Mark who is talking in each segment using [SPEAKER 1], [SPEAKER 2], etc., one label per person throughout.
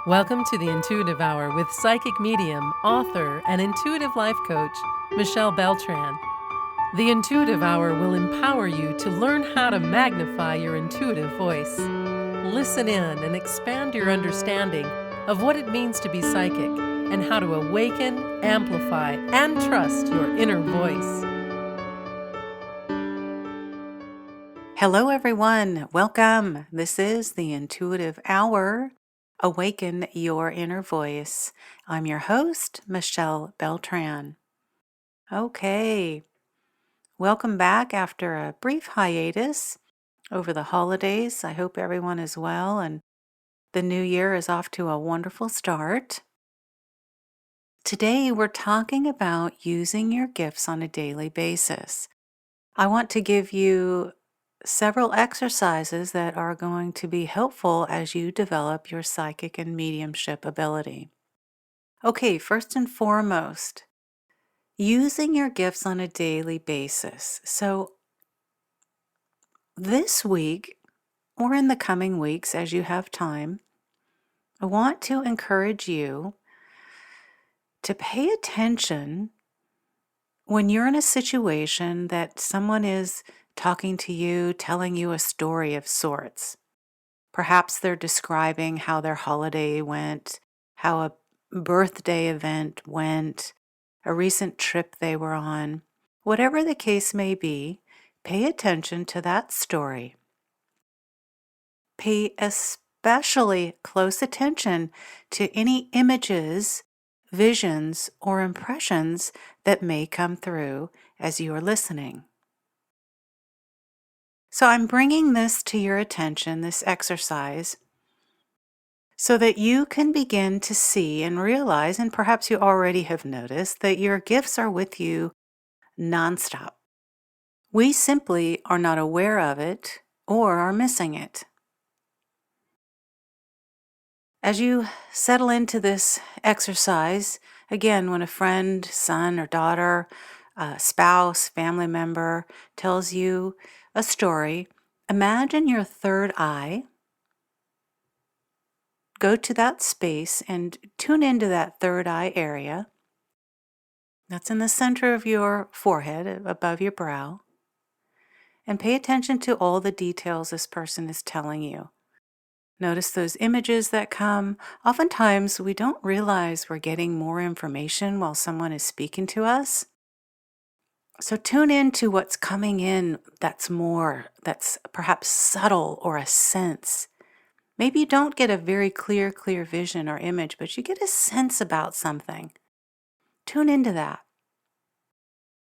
[SPEAKER 1] Welcome to the Intuitive Hour with psychic medium, author, and intuitive life coach, Michelle Beltran. The Intuitive Hour will empower you to learn how to magnify your intuitive voice. Listen in and expand your understanding of what it means to be psychic and how to awaken, amplify, and trust your inner voice.
[SPEAKER 2] Hello, everyone. Welcome. This is the Intuitive Hour. Awaken your inner voice. I'm your host, Michelle Beltran. Okay. Welcome back after a brief hiatus over the holidays. I hope everyone is well and the new year is off to a wonderful start. Today, we're talking about using your gifts on a daily basis. I want to give you several exercises that are going to be helpful as you develop your psychic and mediumship ability. Okay, first and foremost, using your gifts on a daily basis. So, this week, or in the coming weeks as you have time, I want to encourage you to pay attention when you're in a situation that someone is talking to you, telling you a story of sorts. Perhaps they're describing how their holiday went, how a birthday event went, a recent trip they were on. Whatever the case may be, pay attention to that story. Pay especially close attention to any images, visions, or impressions that may come through as you are listening. So I'm bringing this to your attention, this exercise, so that you can begin to see and realize, and perhaps you already have noticed, that your gifts are with you nonstop. We simply are not aware of it or are missing it. As you settle into this exercise, again, when a friend, son or daughter, spouse, family member tells you a story, imagine your third eye. Go to that space and tune into that third eye area. That's in the center of your forehead, above your brow. And pay attention to all the details this person is telling you. Notice those images that come. Oftentimes, we don't realize we're getting more information while someone is speaking to us. So tune in to what's coming in that's perhaps subtle or a sense. Maybe you don't get a very clear vision or image, but you get a sense about something. Tune into that.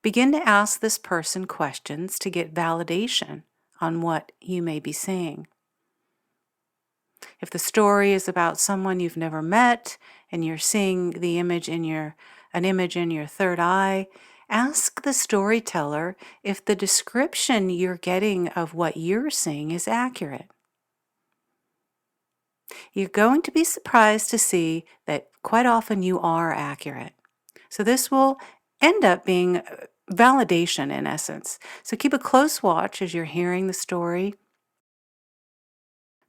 [SPEAKER 2] Begin to ask this person questions to get validation on what you may be seeing. If the story is about someone you've never met and you're seeing the image in an image in your third eye, ask the storyteller if the description you're getting of what you're seeing is accurate. You're going to be surprised to see that quite often you are accurate. So this will end up being validation in essence. So keep a close watch as you're hearing the story.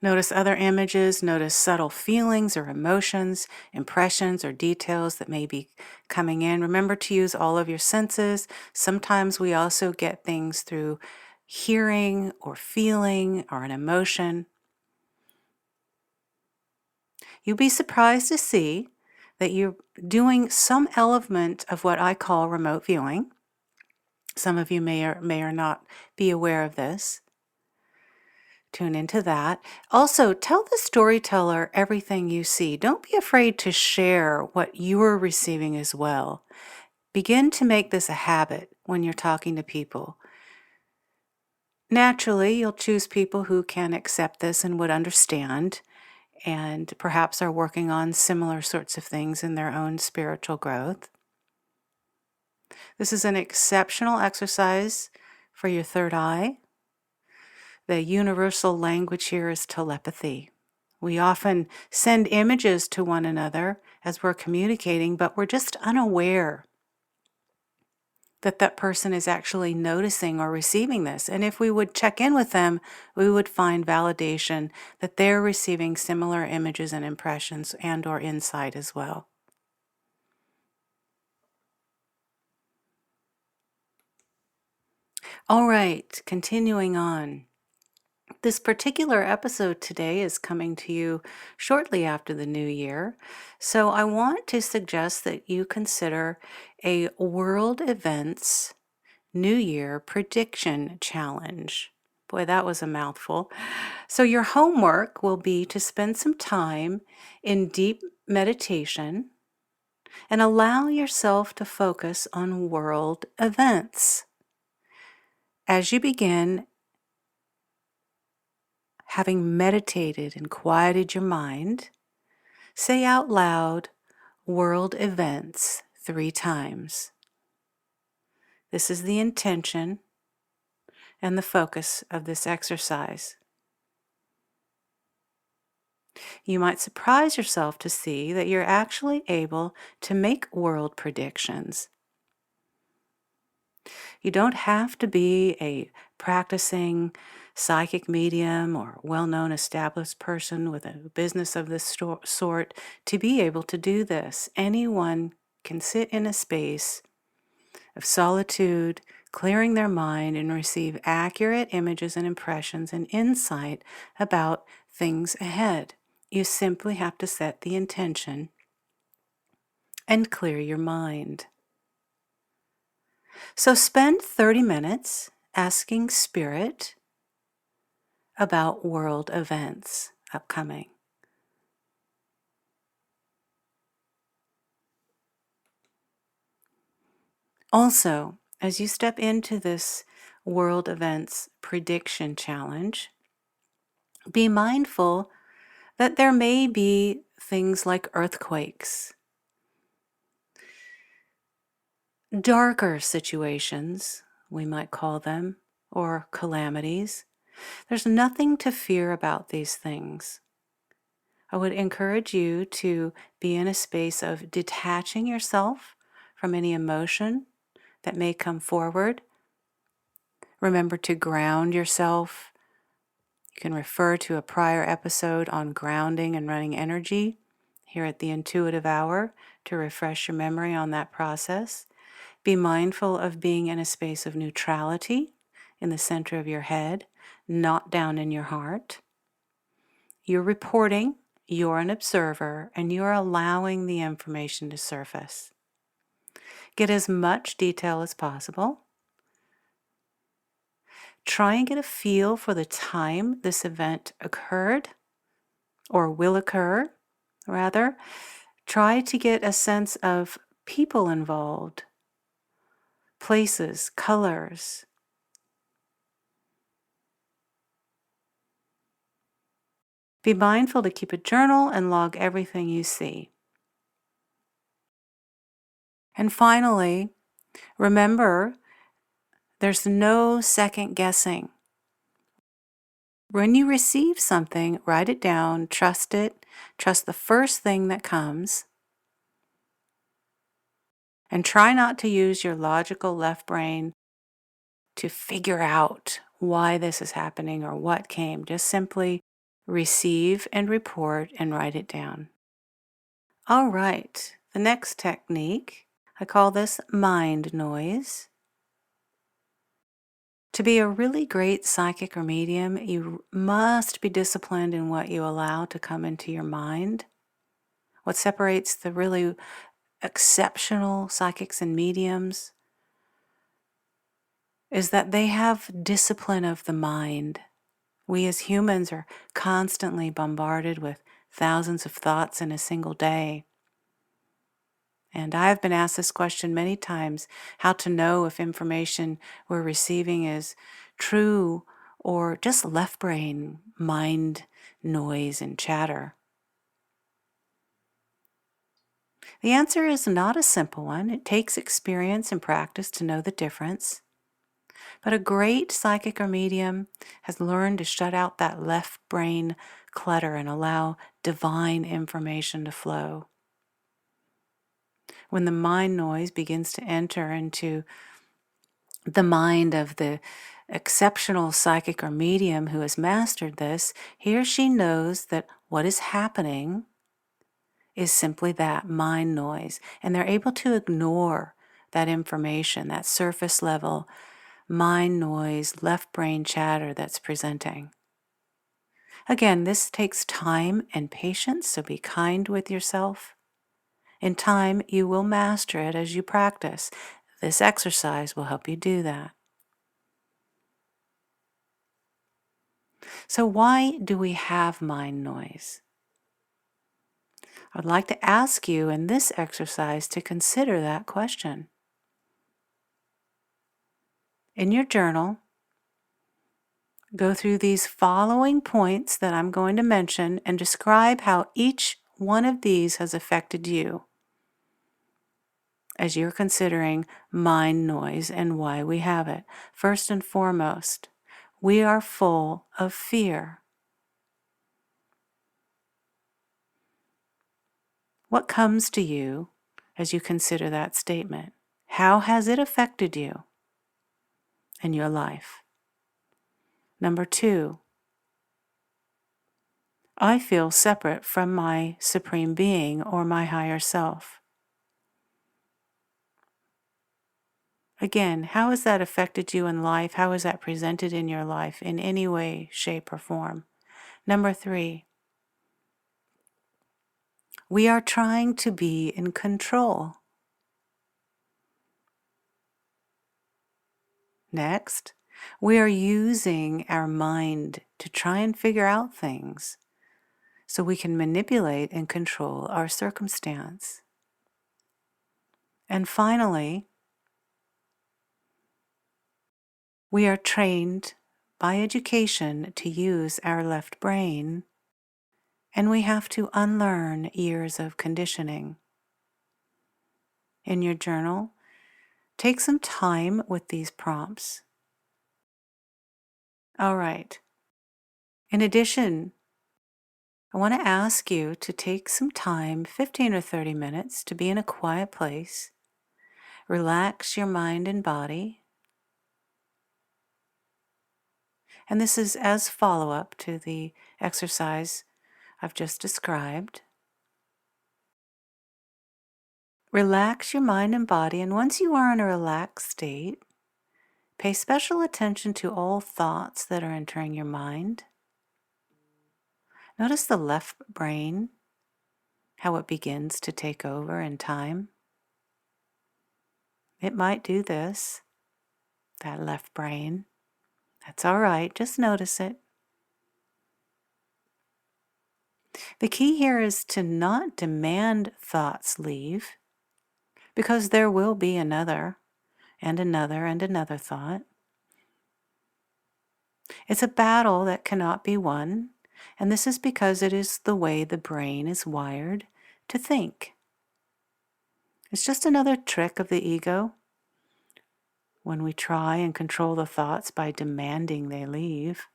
[SPEAKER 2] Notice other images, notice subtle feelings or emotions, impressions or details that may be coming in. Remember to use all of your senses. Sometimes we also get things through hearing or feeling or an emotion. You'll be surprised to see that you're doing some element of what I call remote viewing. Some of you may or not be aware of this. Tune into that. Also, tell the storyteller everything you see. Don't be afraid to share what you're receiving as well. Begin to make this a habit when you're talking to people. Naturally, you'll choose people who can accept this and would understand, and perhaps are working on similar sorts of things in their own spiritual growth. This is an exceptional exercise for your third eye. The universal language here is telepathy. We often send images to one another as we're communicating, but we're just unaware. that that person is actually noticing or receiving this. And if we would check in with them, we would find validation that they're receiving similar images and impressions and or insight as well. All right, continuing on. This particular episode today is coming to you shortly after the new year, so I want to suggest that you consider a world events New Year prediction challenge. Boy, that was a mouthful. So, your homework will be to spend some time in deep meditation and allow yourself to focus on world events. As you begin, having meditated and quieted your mind, say out loud world events 3 times. This is the intention and the focus of this exercise. You might surprise yourself to see that you're actually able to make world predictions. You don't have to be a practicing psychic medium or well-known established person with a business of this sort to be able to do this. Anyone can sit in a space of solitude, clearing their mind, and receive accurate images and impressions and insight about things ahead. You simply have to set the intention and clear your mind. So spend 30 minutes asking Spirit about world events upcoming. Also, as you step into this world events prediction challenge, be mindful that there may be things like earthquakes, darker situations, we might call them, or calamities. There's nothing to fear about these things. I would encourage you to be in a space of detaching yourself from any emotion that may come forward. Remember to ground yourself. You can refer to a prior episode on grounding and running energy here at the Intuitive Hour to refresh your memory on that process. Be mindful of being in a space of neutrality in the center of your head, not down in your heart. You're reporting, you're an observer, and you're allowing the information to surface. Get as much detail as possible. Try and get a feel for the time this event occurred, or will occur, rather. Try to get a sense of people involved, places, colors. Be mindful to keep a journal and log everything you see. And finally, remember, there's no second guessing. When you receive something, write it down, trust it, trust the first thing that comes, and try not to use your logical left brain to figure out why this is happening or what came. Just simply receive and report and write it down. All right, the next technique, I call this mind noise. To be a really great psychic or medium, you must be disciplined in what you allow to come into your mind. What separates the really exceptional psychics and mediums is that they have discipline of the mind. We as humans are constantly bombarded with thousands of thoughts in a single day. And I've been asked this question many times, how to know if information we're receiving is true or just left brain mind noise and chatter. The answer is not a simple one. It takes experience and practice to know the difference. But a great psychic or medium has learned to shut out that left brain clutter and allow divine information to flow. When the mind noise begins to enter into the mind of the exceptional psychic or medium who has mastered this, he or she knows that what is happening is simply that mind noise, and they're able to ignore that information, that surface level mind noise, left brain chatter that's presenting. Again, this takes time and patience, so be kind with yourself. In time, you will master it as you practice. This exercise will help you do that. So, why do we have mind noise? I'd like to ask you in this exercise to consider that question. In your journal, go through these following points that I'm going to mention and describe how each one of these has affected you as you're considering mind noise and why we have it. First and foremost, we are full of fear. What comes to you as you consider that statement? How has it affected you in your life? Number 2, I feel separate from my Supreme Being or my higher self. Again, how has that affected you in life? How is that presented in your life in any way, shape, or form? Number 3, we are trying to be in control. Next, we are using our mind to try and figure out things so we can manipulate and control our circumstance. And finally, we are trained by education to use our left brain, and we have to unlearn years of conditioning. In your journal, take some time with these prompts. All right. In addition, I want to ask you to take some time, 15 or 30 minutes, to be in a quiet place. Relax your mind and body. And this is as follow-up to the exercise I've just described. Relax your mind and body, and once you are in a relaxed state, pay special attention to all thoughts that are entering your mind. Notice the left brain, how it begins to take over in time. It might do this, that left brain. That's all right, just notice it. The key here is to not demand thoughts leave, because there will be another and another and another thought. It's a battle that cannot be won, and this is because it is the way the brain is wired to think. It's just another trick of the ego when we try and control the thoughts by demanding they leave.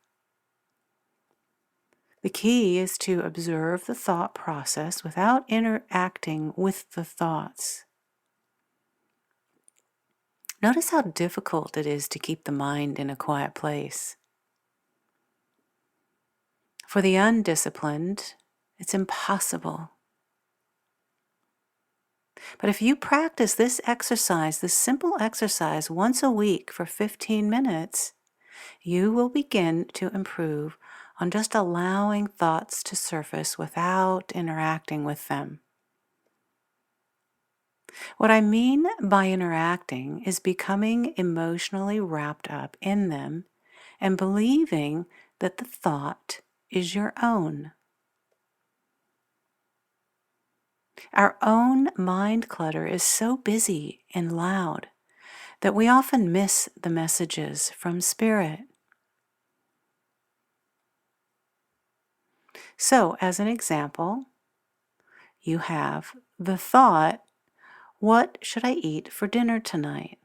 [SPEAKER 2] The key is to observe the thought process without interacting with the thoughts. Notice how difficult it is to keep the mind in a quiet place. For the undisciplined, it's impossible. But if you practice this exercise, this simple exercise, once a week for 15 minutes, you will begin to improve on just allowing thoughts to surface without interacting with them. What I mean by interacting is becoming emotionally wrapped up in them and believing that the thought is your own. Our own mind clutter is so busy and loud that we often miss the messages from Spirit. So, as an example, you have the thought, what should I eat for dinner tonight?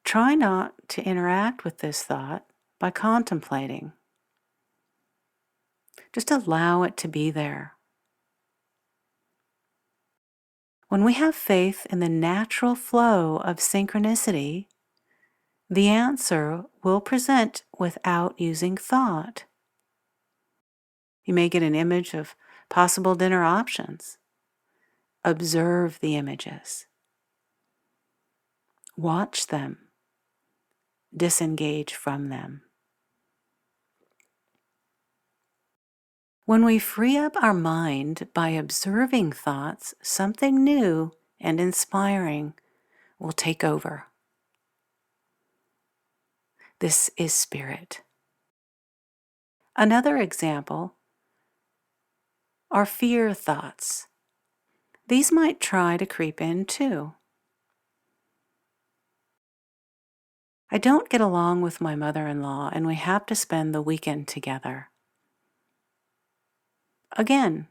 [SPEAKER 2] Try not to interact with this thought by contemplating. Just allow it to be there. When we have faith in the natural flow of synchronicity, The answer will present without using thought. You may get an image of possible dinner options. Observe the images. Watch them. Disengage from them. When we free up our mind by observing thoughts, something new and inspiring will take over. This is spirit. Another example are fear thoughts. These might try to creep in too. I don't get along with my mother-in-law, and we have to spend the weekend together. Again,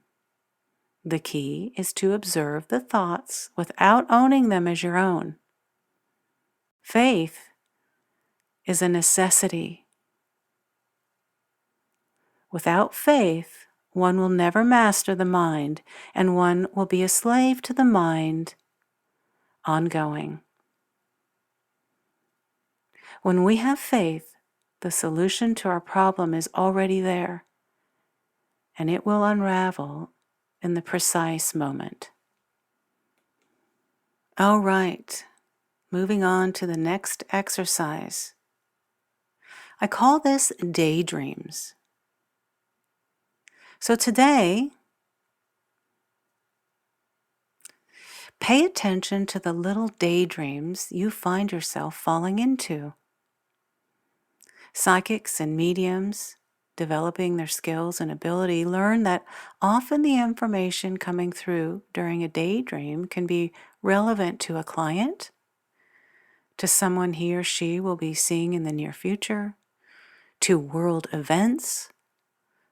[SPEAKER 2] the key is to observe the thoughts without owning them as your own. Faith is a necessity. Without faith, one will never master the mind, and one will be a slave to the mind ongoing. When we have faith, the solution to our problem is already there, and it will unravel in the precise moment. All right, moving on to the next exercise. I call this daydreams. So today, pay attention to the little daydreams you find yourself falling into. Psychics and mediums, developing their skills and ability, learn that often the information coming through during a daydream can be relevant to a client, to someone he or she will be seeing in the near future, to world events,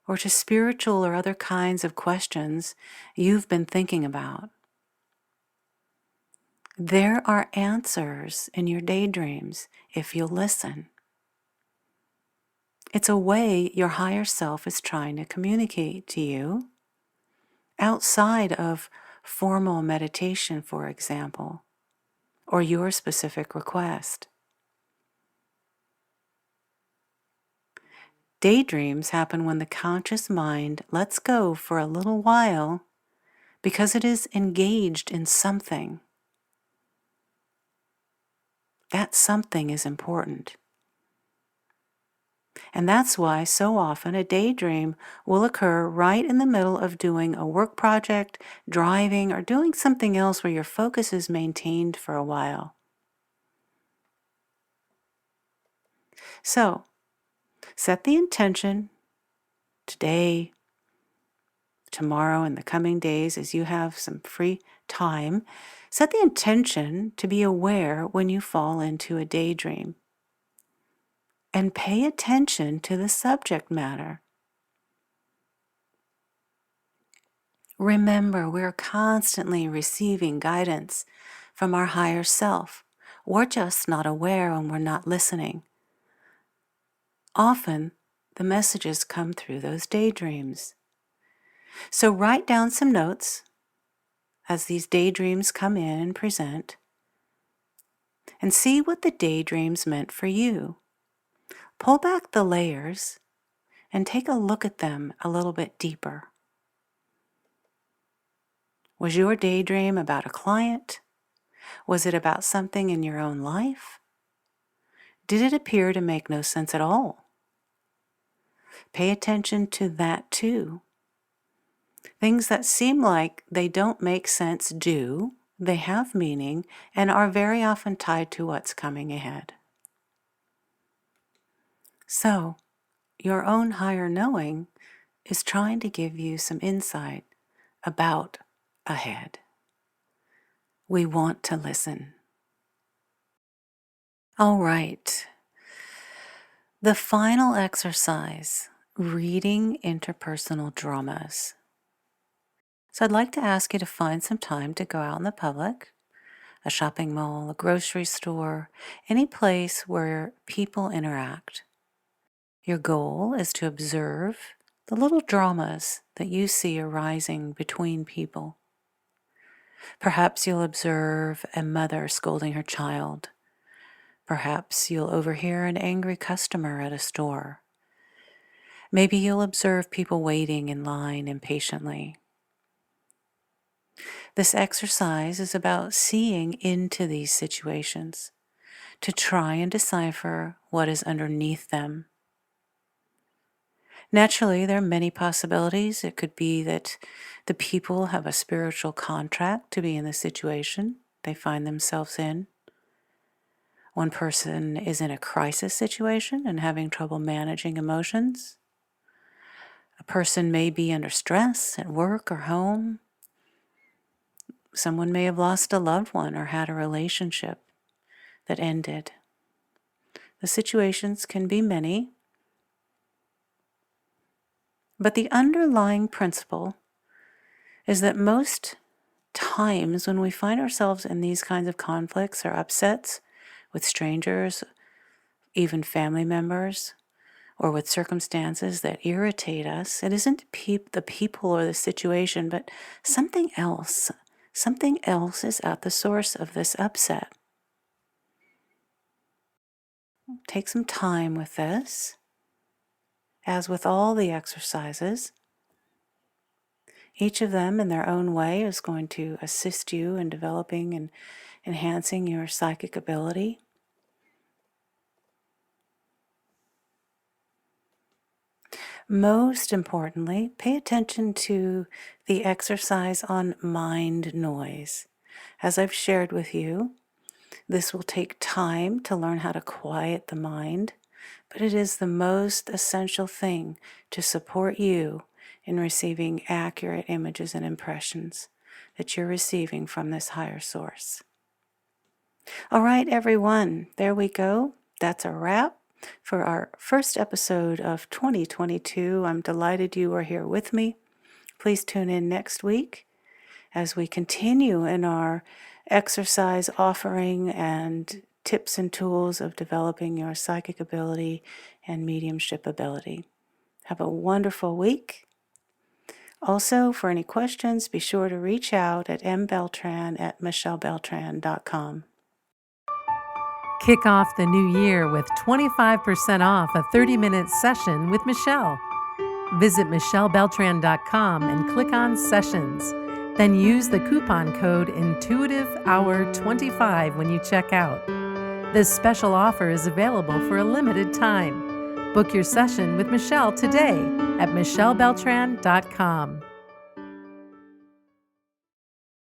[SPEAKER 2] or to spiritual or other kinds of questions you've been thinking about. There are answers in your daydreams if you'll listen. It's a way your higher self is trying to communicate to you outside of formal meditation, for example, or your specific request. Daydreams happen when the conscious mind lets go for a little while because it is engaged in something. That something is important. And that's why so often a daydream will occur right in the middle of doing a work project, driving, or doing something else where your focus is maintained for a while. So, set the intention today, tomorrow, and the coming days as you have some free time. Set the intention to be aware when you fall into a daydream. And pay attention to the subject matter. Remember, we're constantly receiving guidance from our higher self. We're just not aware when we're not listening. Often, the messages come through those daydreams. So write down some notes as these daydreams come in and present, and see what the daydreams meant for you. Pull back the layers and take a look at them a little bit deeper. Was your daydream about a client? Was it about something in your own life? Did it appear to make no sense at all? Pay attention to that too. Things that seem like they don't make sense do. They have meaning and are very often tied to what's coming ahead. So, your own higher knowing is trying to give you some insight about ahead. We want to listen. All right. The final exercise, reading interpersonal dramas. So I'd like to ask you to find some time to go out in the public, a shopping mall, a grocery store, any place where people interact. Your goal is to observe the little dramas that you see arising between people. Perhaps you'll observe a mother scolding her child. Perhaps you'll overhear an angry customer at a store. Maybe you'll observe people waiting in line impatiently. This exercise is about seeing into these situations to try and decipher what is underneath them. Naturally, there are many possibilities. It could be that the people have a spiritual contract to be in the situation they find themselves in. One person is in a crisis situation and having trouble managing emotions. A person may be under stress at work or home. Someone may have lost a loved one or had a relationship that ended. The situations can be many, but the underlying principle is that most times when we find ourselves in these kinds of conflicts or upsets with strangers, even family members, or with circumstances that irritate us, it isn't the people or the situation, but something else. Something else is at the source of this upset. Take some time with this. As with all the exercises, each of them in their own way is going to assist you in developing and enhancing your psychic ability. Most importantly, pay attention to the exercise on mind noise. As I've shared with you, this will take time to learn how to quiet the mind, but it is the most essential thing to support you in receiving accurate images and impressions that you're receiving from this higher source. All right, everyone, there we go. That's a wrap for our first episode of 2022. I'm delighted you are here with me. Please tune in next week as we continue in our exercise offering and tips and tools of developing your psychic ability and mediumship ability. Have a wonderful week. Also, for any questions, be sure to reach out at mbeltran@michellebeltran.com.
[SPEAKER 1] Kick off the new year with 25% off a 30-minute session with Michelle. Visit michellebeltran.com and click on Sessions. Then use the coupon code INTUITIVEHOUR25 when you check out. This special offer is available for a limited time. Book your session with Michelle today at michellebeltran.com.